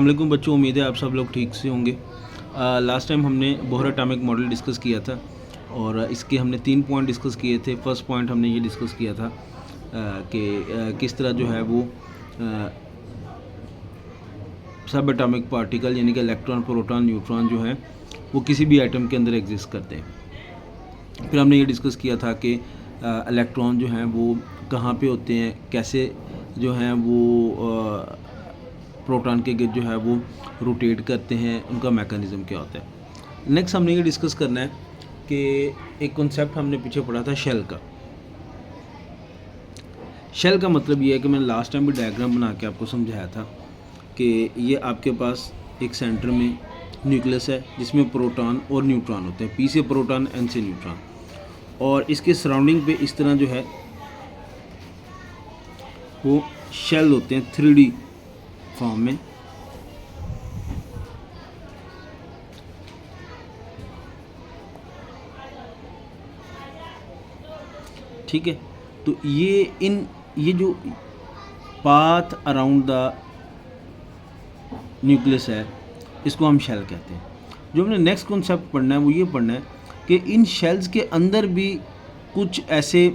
अस्सलाम वालेकुम बच्चों, उम्मीद है आप सब लोग ठीक से होंगे। लास्ट टाइम हमने बोहर एटॉमिक मॉडल डिस्कस किया था और इसके हमने 3 पॉइंट डिस्कस किए थे। फर्स्ट पॉइंट हमने ये डिस्कस किया था कि किस तरह जो है वो सब एटॉमिक पार्टिकल यानी कि इलेक्ट्रॉन, प्रोटॉन, न्यूट्रॉन जो हैं वो किसी भी एटम के अंदर एग्जिस्ट करते हैं। फिर हमने ये डिस्कस किया था कि इलेक्ट्रॉन जो हैं वो कहाँ पे होते हैं, कैसे जो हैं वो प्रोटॉन के गिर्द जो है वो रोटेट करते हैं, उनका मैकेनिज़्म क्या होता है। नेक्स्ट हमने ये डिस्कस करना है कि एक कॉन्सेप्ट हमने पीछे पढ़ा था शेल का। शेल का मतलब ये है कि मैंने लास्ट टाइम भी डायग्राम बना के आपको समझाया था कि ये आपके पास एक सेंटर में न्यूक्लियस है जिसमें प्रोटॉन और न्यूट्रॉन होते हैं। पी से प्रोटॉन, एन से न्यूट्रॉन, और इसके सराउंडिंग पे इस तरह जो है वो शेल होते हैं 3D फॉर्म में। ठीक है, तो ये जो पाथ अराउंड द न्यूक्लियस है इसको हम शेल कहते हैं। जो हमने नेक्स्ट कॉन्सेप्ट पढ़ना है वो ये पढ़ना है कि इन शेल्स के अंदर भी कुछ ऐसे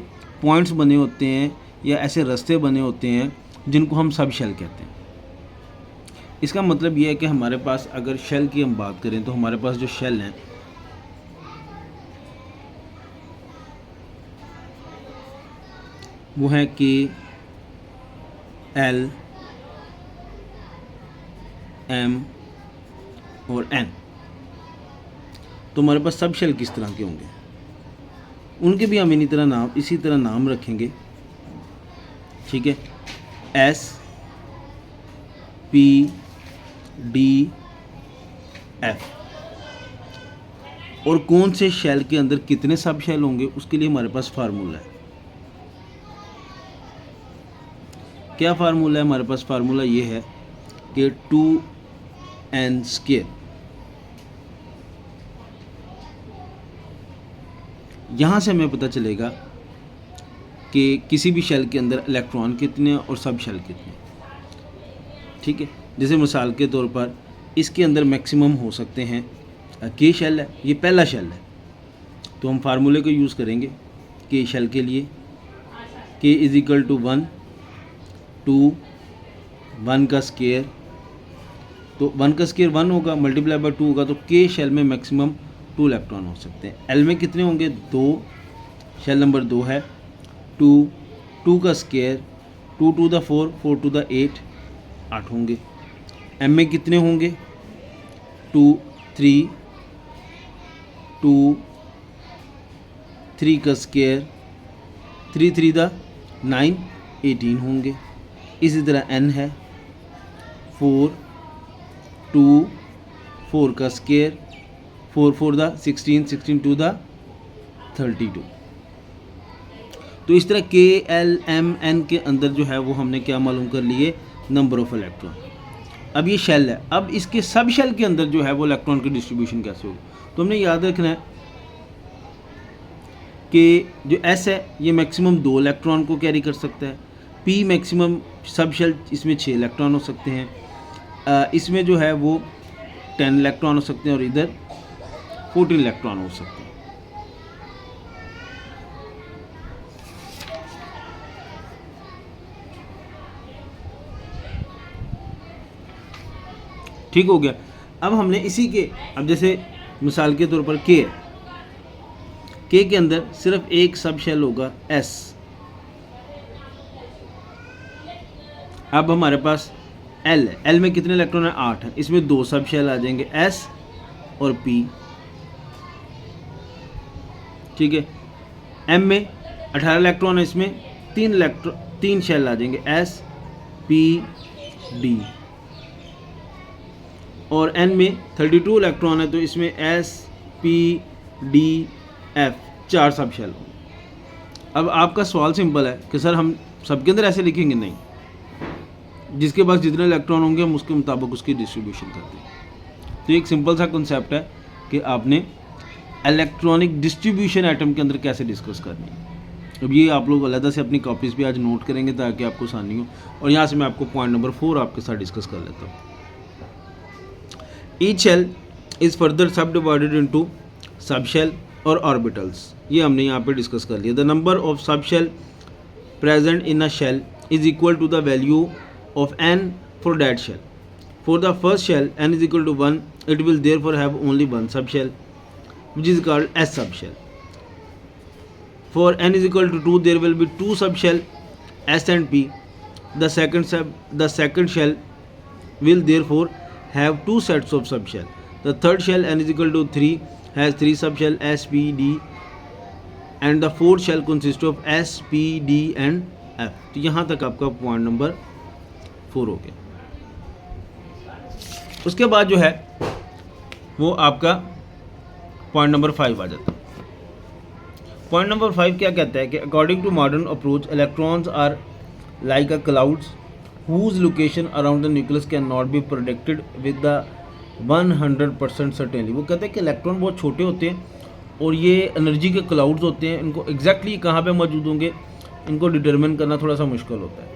पॉइंट्स बने होते हैं या ऐसे रास्ते बने होते हैं जिनको हम सब शेल कहते हैं। इसका मतलब ये है कि हमारे पास अगर शेल की हम बात करें तो हमारे पास जो शेल हैं वो हैं के, एल, एम और एन। तो हमारे पास सब शेल किस तरह के होंगे, उनके भी हम इसी तरह नाम रखेंगे। ठीक है, एस, पी, डी, एफ। और कौन से शेल के अंदर कितने सब शेल होंगे उसके लिए हमारे पास फार्मूला है। क्या फार्मूला है हमारे पास? फार्मूला ये है कि 2n²। यहाँ से हमें पता चलेगा कि किसी भी शेल के अंदर इलेक्ट्रॉन कितने और सब शेल कितने। ठीक है, जैसे मिसाल के तौर पर इसके अंदर मैक्सिमम हो सकते हैं के शेल है, ये पहला शेल है, तो हम फार्मूले को यूज़ करेंगे के शेल के लिए। के इज़ इक्वल टू 1, 2, 1 का स्क्वायर, तो 1 का स्क्वायर 1 होगा, मल्टीप्लाई बाय 2 होगा, तो के शेल में मैक्सिमम 2 इलेक्ट्रॉन हो सकते हैं। एल में कितने होंगे? 2, शेल नंबर 2 है। 2 का square 2 to the 4, 4 to the 8, 8 होंगे। एम में कितने होंगे? 2, 3, 2, 3 का स्क्वायर 3 3 द 9, 18 होंगे। इसी तरह एन है 4, 2, 4 का स्क्वायर 4 4 द 16, 16 टू द 32। तो इस तरह के, एल, एम, एन के अंदर जो है वो हमने क्या मालूम कर लिए? Number of electron. अब ये शेल है, अब इसके सब शेल के अंदर जो है वो इलेक्ट्रॉन की डिस्ट्रीब्यूशन कैसे होगी, तो हमने याद रखना है कि जो एस है ये मैक्सिमम 2 इलेक्ट्रॉन को कैरी कर सकता है। पी मैक्सिमम सब शेल इसमें 6 इलेक्ट्रॉन हो सकते हैं। इसमें जो है वो 10 इलेक्ट्रॉन हो सकते हैं और इधर 14 इलेक्ट्रॉन हो सकते हैं। ठीक हो गया। अब हमने इसी के, अब जैसे मिसाल के तौर पर के है, के के अंदर सिर्फ एक सब शेल होगा एस। अब हमारे पास एल है, एल में कितने इलेक्ट्रॉन है? 8 है, इसमें 2 सब शेल आ जाएंगे एस और पी। ठीक है, एम में 18 इलेक्ट्रॉन है, इसमें 3 शेल आ जाएंगे एस, पी, डी। और एन में 32 इलेक्ट्रॉन है, तो इसमें एस, पी, डी, एफ 4 सब शेल होंगे। अब आपका सवाल सिंपल है कि सर हम सबके अंदर ऐसे लिखेंगे? नहीं, जिसके पास जितने इलेक्ट्रॉन होंगे हम उसके मुताबिक उसकी डिस्ट्रीब्यूशन करते हैं। तो एक सिंपल सा कॉन्सेप्ट है कि आपने इलेक्ट्रॉनिक डिस्ट्रीब्यूशन एटम के अंदर कैसे डिस्कस करनी है। अब ये आप लोग अलग से अपनी कॉपीज़ पे आज नोट करेंगे ताकि आपको आसानी हो। और यहाँ से मैं आपको पॉइंट नंबर 4 आपके साथ डिस्कस कर लेता हूँ। Each shell is further subdivided into subshell और ऑर्बिटल्स, ये हमने यहाँ पे डिस्कस कर लिया। The number of subshell present in a shell is equal to the value of n for that shell. For the first shell n is equal to 1, it will therefore have only one subshell, which is called S subshell. For n is equal to 2, there will be two subshell S and P. The second shell will therefore have two sets of subshell. The third shell n is equal to 3 has three subshell S, P, D, and the fourth shell consists of S, P, D and F. तो यहाँ तक आपका point number 4 हो गया। उसके बाद जो है वो आपका पॉइंट नंबर 5 आ जाता है। पॉइंट नंबर 5 क्या कहता है कि according to modern approach electrons are like a clouds whose location around the nucleus can not be predicted with the 100% certainly. वो कहते हैं कि इलेक्ट्रॉन बहुत छोटे होते हैं और ये एनर्जी के क्लाउड्स होते हैं, इनको एग्जैक्टली कहाँ पे मौजूद होंगे इनको डिटरमिन करना थोड़ा सा मुश्किल होता है।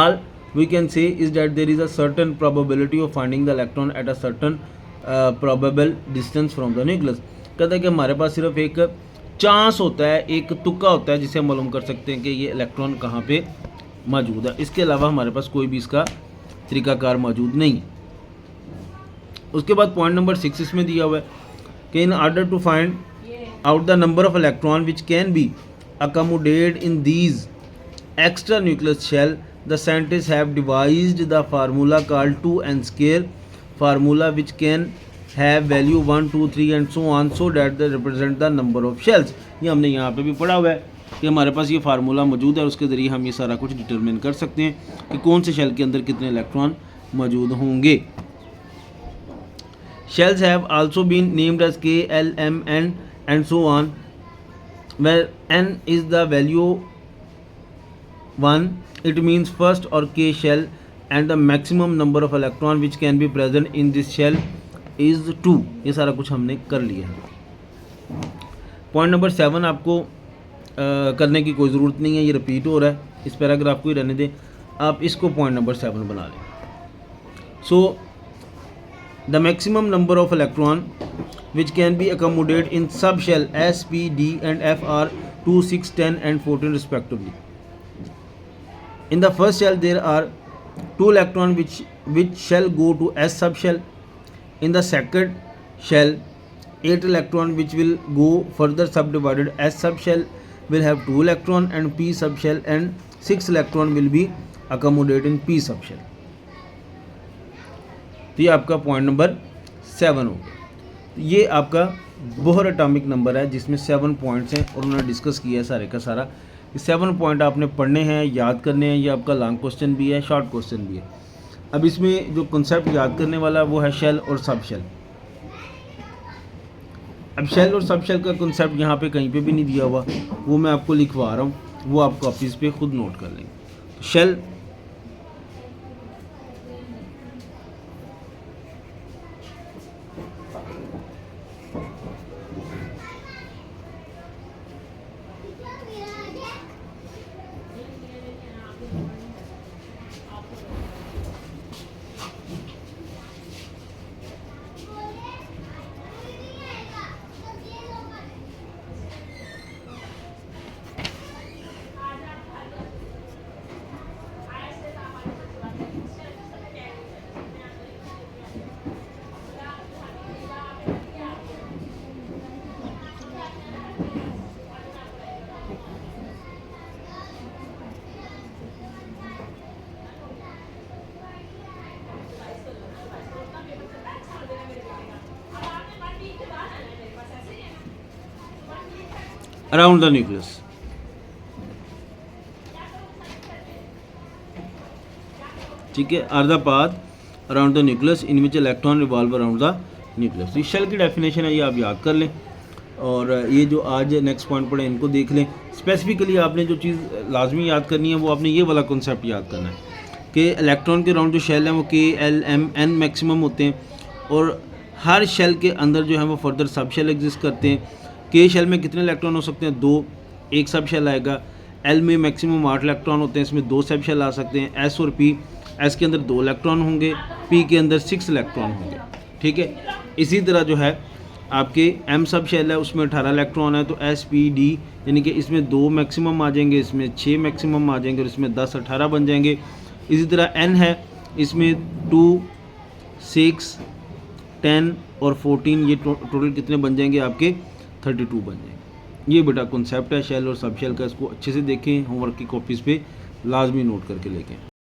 All we can say is that there is a certain probability of finding the electron at a certain probable distance from the nucleus। कहता है कि हमारे पास सिर्फ एक चांस होता है, एक तुक्का होता है जिसे हम मालूम कर सकते हैं कि ये इलेक्ट्रॉन कहाँ पे मौजूद है। इसके अलावा हमारे पास कोई भी इसका तरीकाकार मौजूद नहीं है। उसके बाद पॉइंट नंबर 6 इसमें दिया हुआ है कि in order to find out the number of electron which can be accommodated in these extra nucleus shell, the scientists have devised the formula called 2n square formula which can have value 1, 2, 3 and so on so that they represent the number of shells। ये हमने यहाँ पे भी पढ़ा हुआ है कि हमारे पास ये फार्मूला मौजूद है और उसके ज़रिए हम ये सारा कुछ डिटरमिन कर सकते हैं कि कौन से शेल के अंदर कितने इलेक्ट्रॉन मौजूद होंगे। Shells have also been named as K, L, M, N and so on where n is the value 1, it means first or K shell and the maximum number of electron which can be present in this shell is 2। ये सारा कुछ हमने कर लिया है। Point number 7 आपको करने की कोई ज़रूरत नहीं है, ये रिपीट हो रहा है, इस पैराग्राफ को ही रहने दें, आप इसको पॉइंट नंबर 7 बना लें। So the maximum number of electron which can be accommodated in sub shell S, P, D and F are 2, 6, 10 and 14 respectively। In the first shell there are 2 electrons which shall go to S subshell. In the second shell 8 electrons which will go further subdivided. S subshell will have 2 electrons and P subshell and 6 electrons will be accommodated in P subshell। तो ये आपका point number 7 हो गया। ये आपका Bohr atomic number है जिसमें 7 points हैं और उन्होंने डिस्कस किया है सारे का सारा। ये 7 पॉइंट आपने पढ़ने हैं, याद करने हैं। ये आपका लॉन्ग क्वेश्चन भी है, शॉर्ट क्वेश्चन भी है। अब इसमें जो कॉन्सेप्ट याद करने वाला वो है शेल और सब शेल। अब शेल और सब शेल का कॉन्सेप्ट यहाँ पे कहीं पे भी नहीं दिया हुआ, वो मैं आपको लिखवा रहा हूँ, वो आप कॉपीज़ पे खुद नोट कर लेंगे। Shell around the nucleus। ठीक है, are the path around the nucleus in which electron revolve around the nucleus. ये शेल की डेफिनेशन है, ये आप याद कर लें और ये जो आज नेक्स्ट पॉइंट पढ़े इनको देख लें। स्पेसिफिकली आपने जो चीज़ लाजमी याद करनी है वो आपने ये वाला कॉन्सेप्ट याद करना है कि इलेक्ट्रॉन के अराउंड जो शेल हैं वो K, L, M, N maximum होते हैं और हर शेल के अंदर जो है वो फर्दर सब शेल एग्जिस्ट करते हैं। K शेल में कितने इलेक्ट्रॉन हो सकते हैं? 2, एक सब शेल आएगा। L में मैक्सिमम 8 इलेक्ट्रॉन होते हैं, इसमें 2 सब शेल आ सकते हैं। S और P, S के अंदर 2 इलेक्ट्रॉन होंगे पी के अंदर 6 इलेक्ट्रॉन होंगे, ठीक है। इसी तरह जो है आपके एम सब शेल है, उसमें 18 इलेक्ट्रॉन है, तो एस पी डी यानी कि इसमें 2 मैक्सिमम आ जाएंगे, इसमें 6 मैक्सिमम आ जाएंगे और इसमें 10 18 बन जाएंगे। इसी तरह एन है, इसमें 2 6 10 और 14, ये टोटल कितने बन जाएंगे आपके 32 बन जाएंगे। ये बेटा कॉन्सेप्ट है शेल और सब शेल का, इसको अच्छे से देखें, होमवर्क की कॉपीज़ पे लाजमी नोट करके लेके।